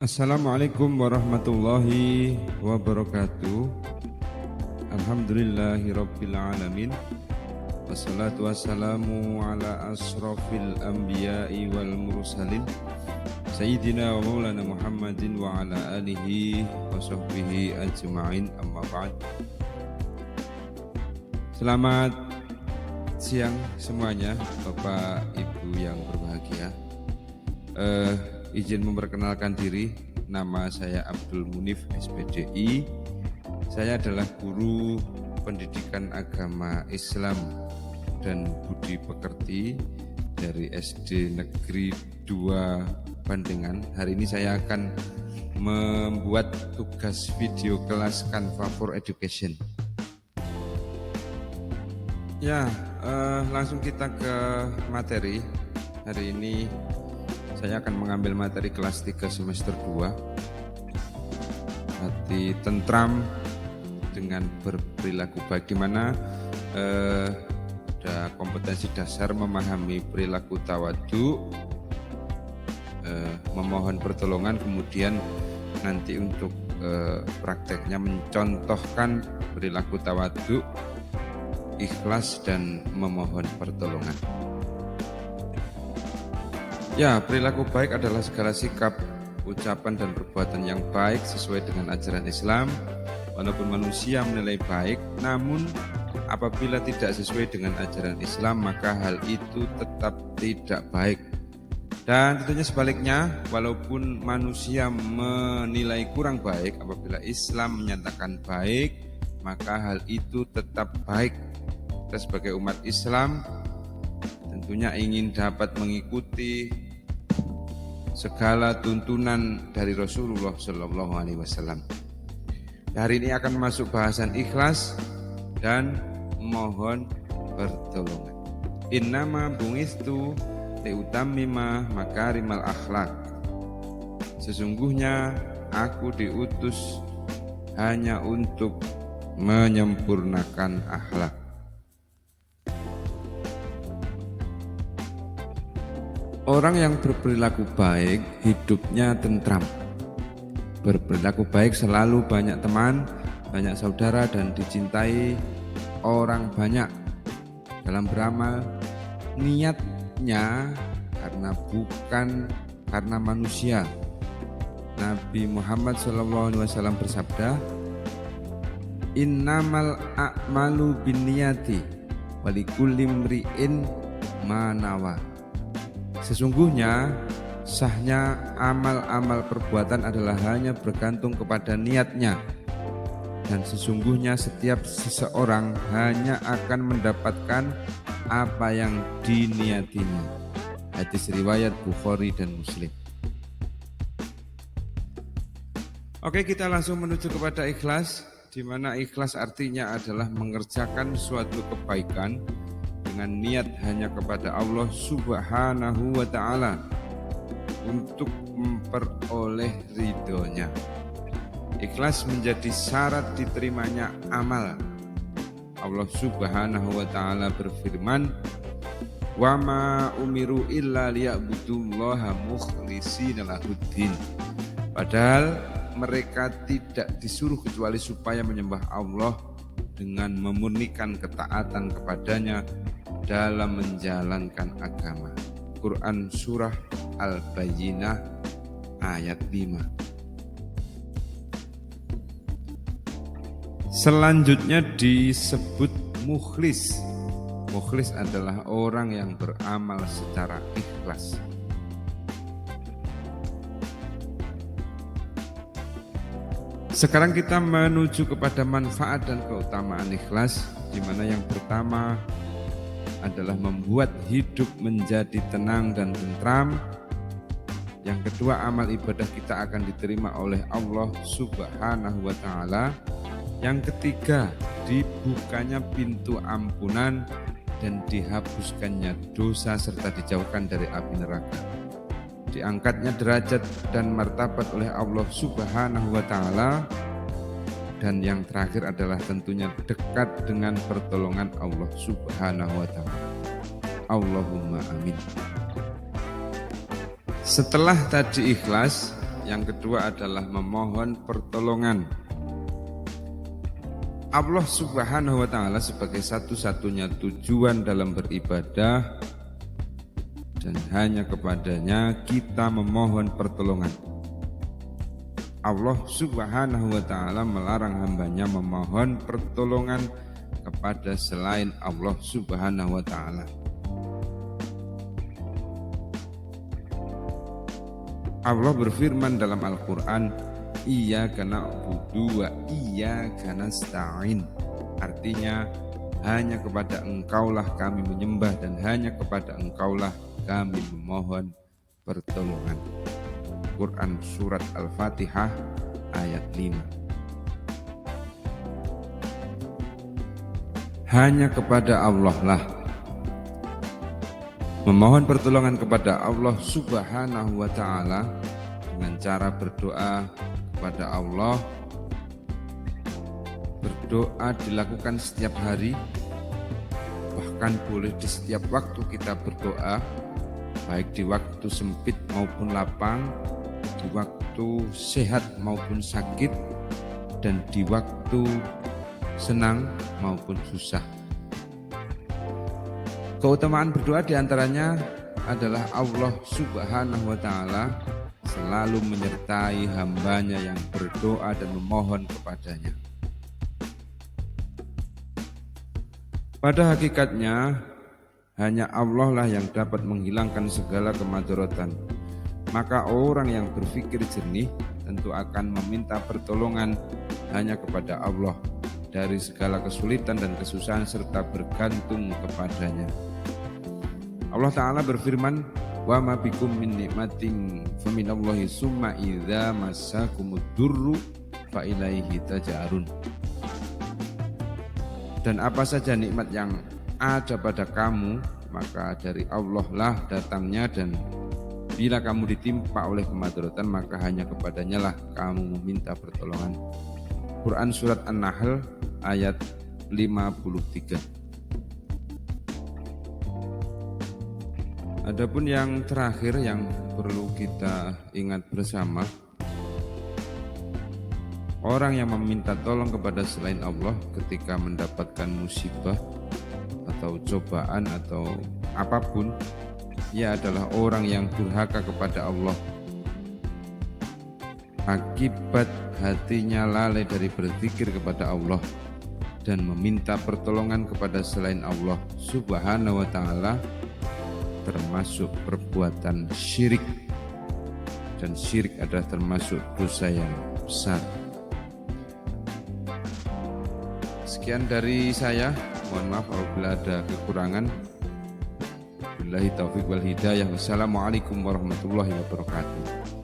Assalamualaikum warahmatullahi wabarakatuh. Alhamdulillahirabbil alamin. Wassalatu wassalamu ala asrofil anbiya'i wal mursalin Sayyidina wa maulana Muhammadin wa ala alihi wa sahbihi ajma'in, amma ba'd. Selamat siang semuanya, Bapak Ibu yang berbahagia. Izin memperkenalkan diri, nama saya Abdul Munif SPDI. Saya adalah guru pendidikan agama Islam dan budi pekerti dari SD Negeri 2 Bandengan. Hari ini saya akan membuat tugas video kelas Canva for Education. Ya, langsung kita ke materi. Hari ini saya akan mengambil materi kelas 3 semester 2, hati tentram dengan berperilaku baik, di mana ada kompetensi dasar memahami perilaku tawadu, memohon pertolongan, kemudian nanti untuk prakteknya mencontohkan perilaku tawadu, ikhlas dan memohon pertolongan. Ya, perilaku baik adalah segala sikap, ucapan dan perbuatan yang baik sesuai dengan ajaran Islam. Walaupun manusia menilai baik, namun apabila tidak sesuai dengan ajaran Islam, maka hal itu tetap tidak baik. Dan tentunya sebaliknya, walaupun manusia menilai kurang baik, apabila Islam menyatakan baik, maka hal itu tetap baik. Kita sebagai umat Islam tentunya ingin dapat mengikuti segala tuntunan dari Rasulullah Shallallahu Alaihi Wasallam. Hari ini akan masuk bahasan ikhlas dan mohon pertolongan. Innama bungistu liutammima makarimal akhlak. Sesungguhnya aku diutus hanya untuk menyempurnakan akhlak. Orang yang berperilaku baik, hidupnya tentram. Berperilaku baik selalu banyak teman, banyak saudara, dan dicintai orang banyak. Dalam beramal, niatnya bukan karena manusia. Nabi Muhammad SAW bersabda, Innamal a'malu binniyati walikulli imri'in ma nawa. Sesungguhnya sahnya amal-amal perbuatan adalah hanya bergantung kepada niatnya, dan sesungguhnya setiap seseorang hanya akan mendapatkan apa yang diniatinya. Hadis riwayat Bukhari dan Muslim. Oke, kita langsung menuju kepada ikhlas, di mana ikhlas artinya adalah mengerjakan suatu kebaikan dengan niat hanya kepada Allah Subhanahu wa ta'ala untuk memperoleh ridhonya. Ikhlas menjadi syarat diterimanya amal. Allah Subhanahu wa ta'ala berfirman, wa ma umiru illa liya'budullaha mukhlishina lahuddin. Padahal mereka tidak disuruh kecuali supaya menyembah Allah dengan memurnikan ketaatan kepadanya dalam menjalankan agama. Quran Surah Al-Bayyinah ayat 5. Selanjutnya disebut mukhlis. Mukhlis adalah orang yang beramal secara ikhlas. Sekarang kita menuju kepada manfaat dan keutamaan ikhlas, di mana yang pertama adalah membuat hidup menjadi tenang dan tentram. Yang kedua, amal ibadah kita akan diterima oleh Allah Subhanahu wa ta'ala. Yang ketiga, dibukanya pintu ampunan dan dihapuskannya dosa serta dijauhkan dari api neraka. Diangkatnya derajat dan martabat oleh Allah Subhanahu wa ta'ala. Dan yang terakhir adalah tentunya dekat dengan pertolongan Allah Subhanahu wa ta'ala. Allahumma amin. Setelah tadi ikhlas, Yang kedua adalah memohon pertolongan. Allah Subhanahu wa Ta'ala sebagai satu-satunya tujuan dalam beribadah, dan hanya kepadanya kita memohon pertolongan. Allah Subhanahu wa Ta'ala melarang hambanya memohon pertolongan kepada selain Allah Subhanahu wa Ta'ala. Allah berfirman dalam Al-Quran, Iyyaka na'budu wa iyyaka nasta'in. Artinya, hanya kepada Engkaulah kami menyembah dan hanya kepada Engkaulah kami memohon pertolongan. Quran Surat Al-Fatihah ayat 5. Hanya kepada Allah lah. Memohon pertolongan kepada Allah Subhanahu wa Ta'ala dengan cara berdoa kepada Allah. Berdoa dilakukan setiap hari, bahkan boleh di setiap waktu kita berdoa, baik di waktu sempit maupun lapang, di waktu sehat maupun sakit, dan di waktu senang maupun susah. Keutamaan berdoa diantaranya adalah Allah Subhanahu wa Ta'ala selalu menyertai hambanya yang berdoa dan memohon kepadanya. Pada hakikatnya, hanya Allah lah yang dapat menghilangkan segala kemadaratan. Maka orang yang berpikir jernih tentu akan meminta pertolongan hanya kepada Allah dari segala kesulitan dan kesusahan serta bergantung kepadanya. Allah Ta'ala berfirman, wa ma bikum min nikmatin faminallahi summa idza massakumud durru fa ilaihi taj'arun. Dan apa saja nikmat yang ada pada kamu, maka dari Allah lah datangnya, dan bila kamu ditimpa oleh kemadaratan maka hanya kepadanya lah kamu meminta pertolongan. Quran Surat An-Nahl ayat 53. Adapun yang terakhir yang perlu kita ingat bersama, orang yang meminta tolong kepada selain Allah ketika mendapatkan musibah atau cobaan atau apapun, ia adalah orang yang durhaka kepada Allah. Akibat hatinya lalai dari berzikir kepada Allah dan meminta pertolongan kepada selain Allah Subhanahu wa Ta'ala, termasuk perbuatan syirik, dan syirik adalah termasuk dosa yang besar. Sekian dari saya, mohon maaf apabila ada kekurangan. Billahi taufiq wal hidayah. Wassalamualaikum warahmatullahi wabarakatuh.